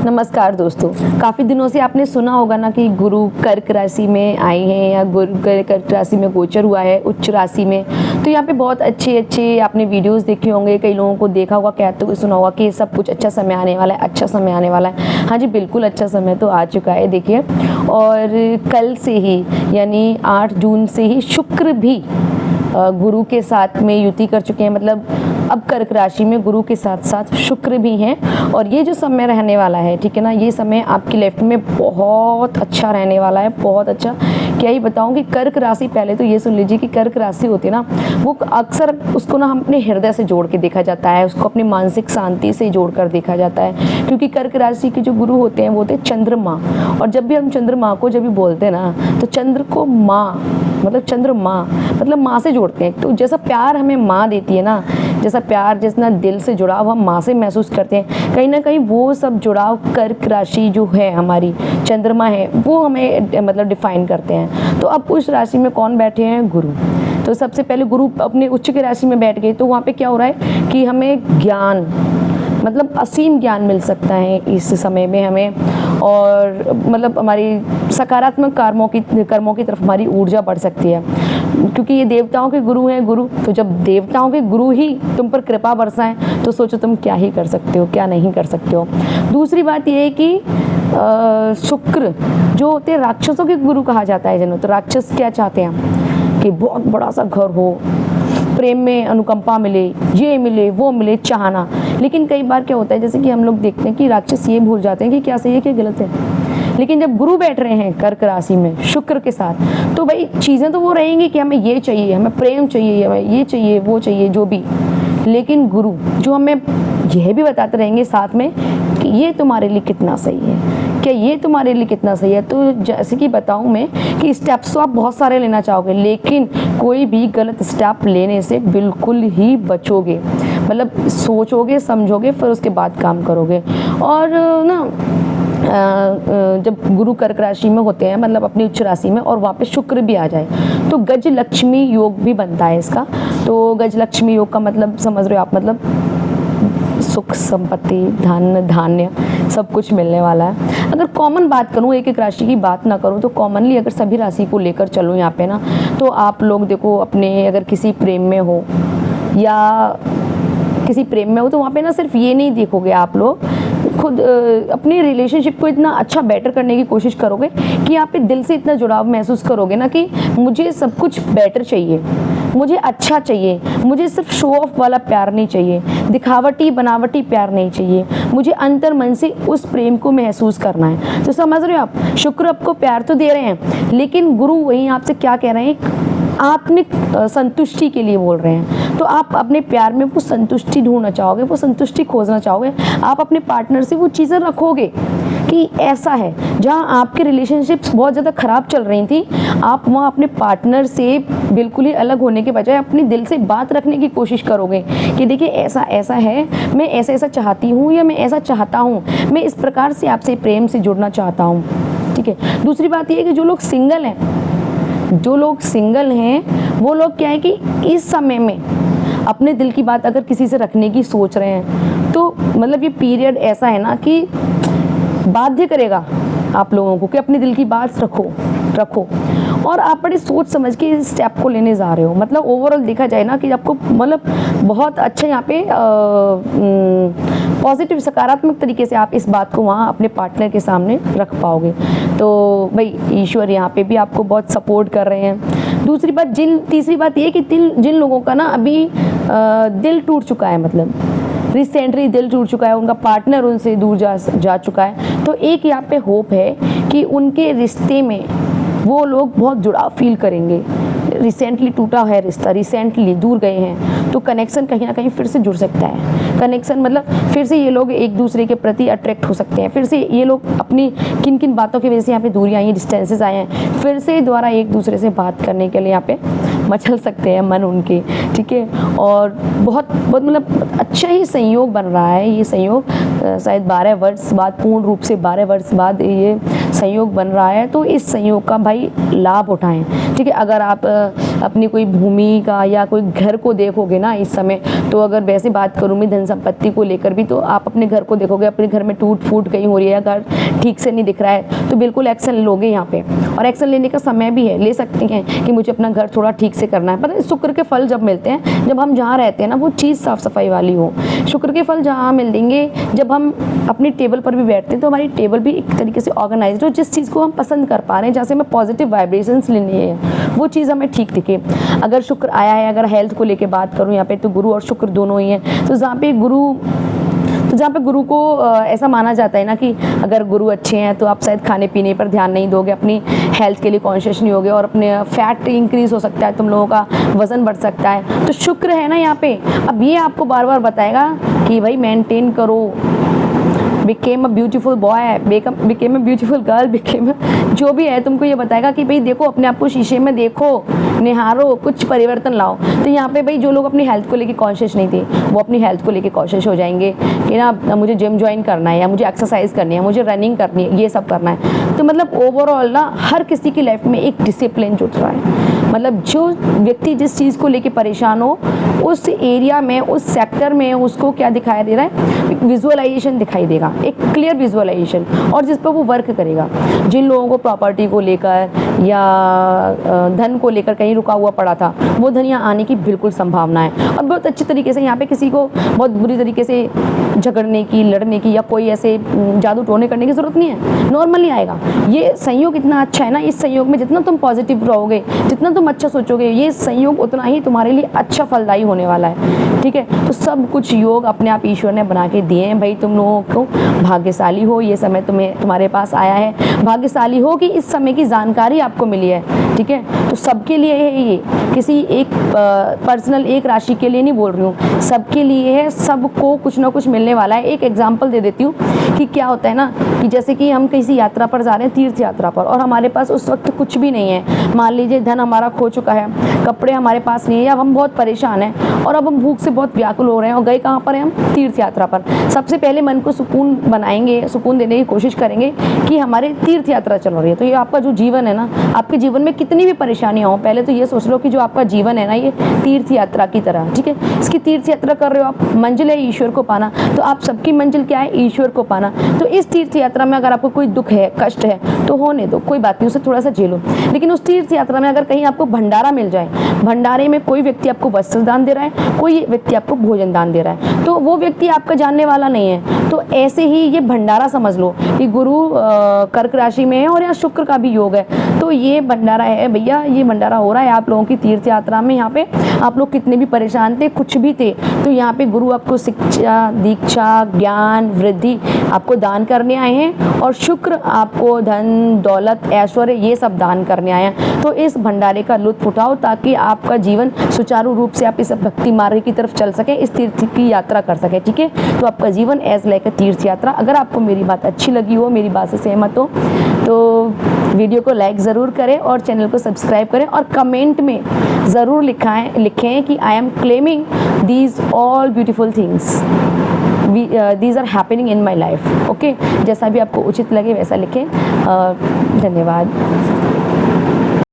नमस्कार दोस्तों, काफ़ी दिनों से आपने सुना होगा ना कि गुरु कर्क राशि में आए हैं या गुरु कर्क राशि में गोचर हुआ है उच्च राशि में। तो यहाँ पे बहुत अच्छे आपने वीडियोस देखे होंगे, कई लोगों को देखा होगा, कहते हुए सुना होगा कि सब कुछ अच्छा समय आने वाला है, अच्छा समय आने वाला है। हाँ जी, बिल्कुल अच्छा समय तो आ चुका है देखिए। और कल से ही यानी 8 जून से ही शुक्र भी गुरु के साथ में युति कर चुके हैं। मतलब अब कर्क राशि में गुरु के साथ साथ शुक्र भी हैं और ये जो समय रहने वाला है, ठीक है ना, ये समय आपकी लाइफ में बहुत अच्छा रहने वाला है, बहुत अच्छा। क्या ही बताऊं कि कर्क राशि, पहले तो ये सुन लीजिए कि कर्क राशि होती है ना, वो अक्सर उसको ना हम अपने हृदय से जोड़ के देखा जाता है, उसको अपनी मानसिक शांति से जोड़ कर देखा जाता है, क्योंकि कर्क राशि के जो गुरु होते हैं वो होते हैं चंद्रमा। और जब भी हम चंद्रमा को जब भी बोलते हैं ना, तो चंद्र को माँ मतलब चंद्रमा मतलब माँ से जोड़ते हैं। तो जैसा प्यार हमें माँ देती है ना, जैसा प्यार, जितना दिल से जुड़ाव हम माँ से महसूस करते हैं, कहीं ना कहीं वो सब जुड़ाव कर्क राशि जो है हमारी चंद्रमा है वो हमें मतलब डिफाइन करते हैं। तो अब उस राशि में कौन बैठे हैं? गुरु। तो सबसे पहले गुरु अपने उच्च की राशि में बैठ गए, तो वहाँ पे क्या हो रहा है कि हमें ज्ञान, मतलब असीम ज्ञान मिल सकता है इस समय में हमें, और मतलब हमारी सकारात्मक कर्मों की तरफ हमारी ऊर्जा बढ़ सकती है, क्योंकि ये देवताओं के गुरु हैं गुरु। तो जब देवताओं के गुरु ही तुम पर कृपा बरसाएं तो सोचो तुम क्या ही कर सकते हो, क्या नहीं कर सकते हो। दूसरी बात ये है कि शुक्र जो होते हैं राक्षसों के गुरु कहा जाता है जिन्हों। तो राक्षस क्या चाहते हैं कि बहुत बड़ा सा घर हो, प्रेम में अनुकंपा मिले, ये मिले वो मिले, चाहना। लेकिन कई बार क्या होता है, जैसे कि हम लोग देखते हैं कि राक्षस ये भूल जाते हैं कि क्या सही है क्या गलत है। लेकिन जब गुरु बैठ रहे हैं कर्क राशि में शुक्र के साथ, तो भाई चीज़ें तो वो रहेंगी कि हमें ये चाहिए, हमें प्रेम चाहिए, हमें ये चाहिए वो चाहिए जो भी। लेकिन गुरु जो हमें यह भी बताते रहेंगे साथ में कि ये तुम्हारे लिए कितना सही है, क्या ये तुम्हारे लिए कितना सही है। तो जैसे कि बताऊं मैं कि स्टेप्स तो आप बहुत सारे लेना चाहोगे, लेकिन कोई भी गलत स्टेप लेने से बिल्कुल ही बचोगे। मतलब सोचोगे समझोगे फिर उसके बाद काम करोगे। और ना जब गुरु कर्क राशि में होते हैं, मतलब अपनी उच्च राशि में, और वहाँ पे शुक्र भी आ जाए तो गज लक्ष्मी योग भी बनता है इसका। तो गज लक्ष्मी योग का मतलब समझ रहे हो आप, मतलब सुख संपत्ति धन धान्य सब कुछ मिलने वाला है। अगर कॉमन बात करूँ, एक एक राशि की बात ना करूँ, तो कॉमनली अगर सभी राशि को लेकर चलूँ यहाँ पे ना, तो आप लोग देखो अपने अगर किसी प्रेम में हो या किसी प्रेम में हो, तो वहाँ पे ना सिर्फ ये नहीं देखोगे आप लोग, खुद अपनी रिलेशनशिप को इतना अच्छा बेटर करने की कोशिश करोगे कि आप पे दिल से इतना जुड़ाव महसूस करोगे ना कि मुझे सब कुछ बेटर चाहिए, मुझे अच्छा चाहिए, मुझे सिर्फ शो ऑफ वाला प्यार नहीं चाहिए, दिखावटी बनावटी प्यार नहीं चाहिए, मुझे अंतर मन से उस प्रेम को महसूस करना है। तो समझ रहे हो आप, शुक्र आपको प्यार तो दे रहे हैं, लेकिन गुरु वहीं आपसे क्या कह रहे हैं, आत्मिक संतुष्टि के लिए बोल रहे हैं। तो आप अपने प्यार में वो संतुष्टि ढूंढना चाहोगे, वो संतुष्टि खोजना चाहोगे। आप अपने पार्टनर से वो चीज़ें रखोगे कि ऐसा है, जहाँ आपके रिलेशनशिप्स बहुत ज़्यादा ख़राब चल रही थी, आप वहाँ अपने पार्टनर से बिल्कुल ही अलग होने के बजाय अपने दिल से बात रखने की कोशिश करोगे कि देखिए ऐसा ऐसा है, मैं ऐसा ऐसा चाहती हूँ या मैं ऐसा चाहता हूँ, मैं इस प्रकार से आपसे प्रेम से जुड़ना चाहता हूँ। ठीक है। दूसरी बात ये है कि जो लोग सिंगल हैं वो लोग क्या है कि इस समय में अपने दिल की बात अगर किसी से रखने की सोच रहे हैं, तो मतलब ये पीरियड ऐसा है ना कि बाध्य करेगा आप लोगों को कि अपने दिल की बात रखो। और आप बड़े सोच समझ के इस स्टेप को लेने जा रहे हो। मतलब ओवरऑल देखा जाए ना कि आपको मतलब बहुत अच्छा यहाँ पे पॉजिटिव सकारात्मक तरीके से आप इस बात को वहाँ अपने पार्टनर के सामने रख पाओगे। तो भाई ईश्वर यहाँ पे भी आपको बहुत सपोर्ट कर रहे हैं। तीसरी बात ये कि जिन लोगों का ना अभी दिल टूट चुका है, मतलब रिसेंटली दिल टूट चुका है, उनका पार्टनर उनसे दूर जा चुका है, तो एक यहाँ पे होप है कि उनके रिश्ते में वो लोग बहुत जुड़ाव फील करेंगे। रिसेंटली टूटा है रिश्ता, रिसेंटली दूर गए हैं, तो कनेक्शन कहीं ना कहीं फिर से जुड़ सकता है। कनेक्शन मतलब फिर से ये लोग एक दूसरे के प्रति अट्रैक्ट हो सकते हैं, फिर से ये लोग अपनी किन किन बातों की वजह से यहाँ पे दूरियाँ आई हैं, डिस्टेंसेस आए हैं, फिर से दोबारा एक दूसरे से बात करने के लिए यहाँ पे मचल सकते हैं मन उनके। ठीक है। और बहुत बहुत मतलब अच्छा ही संयोग बन रहा है। ये संयोग शायद 12 वर्ष बाद, पूर्ण रूप से 12 वर्ष बाद ये संयोग बन रहा है। तो इस संयोग का भाई लाभ उठाएं। ठीक है। अगर आप अपनी कोई भूमि का या कोई घर को देखोगे ना इस समय, तो अगर वैसे बात करूँ मैं धन संपत्ति को लेकर भी, तो आप अपने घर को देखोगे, अपने घर में टूट फूट कहीं हो रही है, घर ठीक से नहीं दिख रहा है, तो बिल्कुल एक्शन लोगे यहाँ पे। और एक्शन लेने का समय भी है, ले सकते हैं कि मुझे अपना घर थोड़ा ठीक से करना है। पता है शुक्र के फल जब मिलते हैं, जब हम जहाँ रहते हैं ना वो चीज़ साफ सफाई वाली हो। शुक्र के फल जहाँ मिलेंगे जब हम अपनी टेबल पर भी बैठते हैं, तो हमारी टेबल भी एक तरीके से ऑर्गेनाइज्ड हो, जिस चीज़ को हम पसंद कर पा रहे हैं, जहाँ से हमें पॉजिटिव वाइब्रेशंस लेनी है, वो चीज़ हमें ठीक दिखे। अगर शुक्र आया है, अगर हेल्थ को लेके बात करूँ यहाँ पे, तो गुरु और शुक्र दोनों ही हैं। तो जहाँ पे गुरु को ऐसा माना जाता है ना कि अगर गुरु अच्छे हैं तो आप शायद खाने पीने पर ध्यान नहीं दोगे, अपनी हेल्थ के लिए कॉन्शियस नहीं होगे, और अपने फैट इंक्रीज हो सकता है, तुम लोगों का वज़न बढ़ सकता है। तो शुक्र है ना यहाँ पे, अब ये आपको बार बार बताएगा कि भाई मेंटेन करो, became a beautiful boy, became a beautiful girl, जो भी है तुमको ये बताएगा कि भाई देखो, अपने आप को शीशे में देखो, निहारो, कुछ परिवर्तन लाओ। तो यहाँ पे भाई जो लोग अपनी हेल्थ को लेके कॉन्शियस नहीं थे, वो अपनी हेल्थ को लेके कॉन्शियस हो जाएंगे कि ना मुझे जिम ज्वाइन करना है, या मुझे एक्सरसाइज करनी है, मुझे रनिंग करनी है, ये सब करना है। तो मतलब ओवरऑल ना हर किसी की लाइफ में एक डिसिप्लिन जुट रहा है। मतलब जो व्यक्ति जिस चीज़ को लेके परेशान हो, उस एरिया में, उस सेक्टर में उसको क्या दिखाई दे रहा है, विजुअलाइजेशन दिखाई देगा, एक क्लियर विजुअलाइजेशन, और जिस पर वो वर्क करेगा। जिन लोगों को प्रॉपर्टी को लेकर या धन को लेकर कहीं रुका हुआ पड़ा था, वो धन यहाँ आने की बिल्कुल संभावना है। और बहुत अच्छे तरीके से यहाँ पे किसी को बहुत बुरी तरीके से झगड़ने की, लड़ने की, या कोई ऐसे जादू टोने करने की ज़रूरत नहीं है, नॉर्मली आएगा। ये संयोग इतना अच्छा है ना, इस संयोग में जितना तुम पॉजिटिव रहोगे, जितना तुम अच्छा सोचोगे, ये संयोग उतना ही तुम्हारे लिए अच्छा फलदायी होने वाला है। ठीक है, तो सब कुछ योग अपने आप ईश्वर ने बना के दिए हैं भाई। तुम लोगों को भाग्यशाली हो, ये समय तुम्हारे पास आया है, भाग्यशाली हो कि इस समय की जानकारी आपको मिली है। ठीक है, तो सबके लिए है ये, किसी एक पर्सनल एक राशि के लिए नहीं बोल रही हूँ, सबके लिए है, सबको कुछ ना कुछ मिलने वाला है। एक एग्जाम्पल दे देती हूँ कि क्या होता है ना, कि जैसे कि हम किसी यात्रा पर जा रहे हैं, तीर्थ यात्रा पर, और हमारे पास उस वक्त कुछ भी नहीं है। मान लीजिए धन हमारा खो चुका है, कपड़े हमारे पास नहीं है, या हम बहुत परेशान हैं, और अब हम भूख से बहुत व्याकुल हो रहे हैं, और गए कहाँ पर हैं हम, तीर्थ यात्रा पर। सबसे पहले मन को सुकून बनाएंगे, सुकून देने की कोशिश करेंगे कि हमारे तीर्थ यात्रा चल रही है। तो ये आपका जो जीवन है ना, आपके जीवन में कितनी भी परेशानियाँ हो, पहले तो ये सोच लो कि जो आपका जीवन है ना, ये तीर्थ यात्रा की तरह। ठीक है, इसकी तीर्थ यात्रा कर रहे हो आप, मंजिल है ईश्वर को पाना। तो आप सबकी मंजिल क्या है, ईश्वर को पाना। तो इस तीर्थ यात्रा में अगर आपको कोई दुख है, कष्ट है, तो होने दो, कोई बात नहीं, उसे थोड़ा सा झेलो। लेकिन उस तीर्थ यात्रा में अगर कहीं आपको भंडारा मिल जाए, भंडारे में कोई व्यक्ति आपको वस्त्र दान दे रहा है, कोई व्यक्ति आपको भोजन दान दे रहा है, तो वो व्यक्ति आपका जानने वाला नहीं है। तो ऐसे ही ये भंडारा समझ लो कि गुरु कर्क राशि में है, और यहाँ शुक्र का भी योग है। तो ये भंडारा है भैया, ये भंडारा हो रहा है आप लोगों की तीर्थ यात्रा में। यहाँ पे आप लोग कितने भी परेशान थे, कुछ भी थे, तो यहाँ पे गुरु आपको शिक्षा, दीक्षा, ज्ञान, वृद्धि आपको दान करने आए हैं, और शुक्र आपको धन, दौलत, ऐश्वर्य, ये सब दान करने आए हैं। तो इस भंडारे का लुत्फ उठाओ, ताकि आपका जीवन सुचारू रूप से आप इस भक्ति मार्ग की तरफ चल सके, इस तीर्थ की यात्रा कर सके। ठीक है, तो आपका जीवन एज लाइक अ तीर्थ यात्रा। अगर आपको मेरी बात अच्छी लगी हो, मेरी बात से सहमत हो, तो वीडियो को लाइक ज़रूर करें, और चैनल को सब्सक्राइब करें, और कमेंट में ज़रूर लिखें कि I am claiming these all beautiful things, these are happening in my life. Okay, जैसा भी आपको उचित लगे वैसा लिखें। धन्यवाद।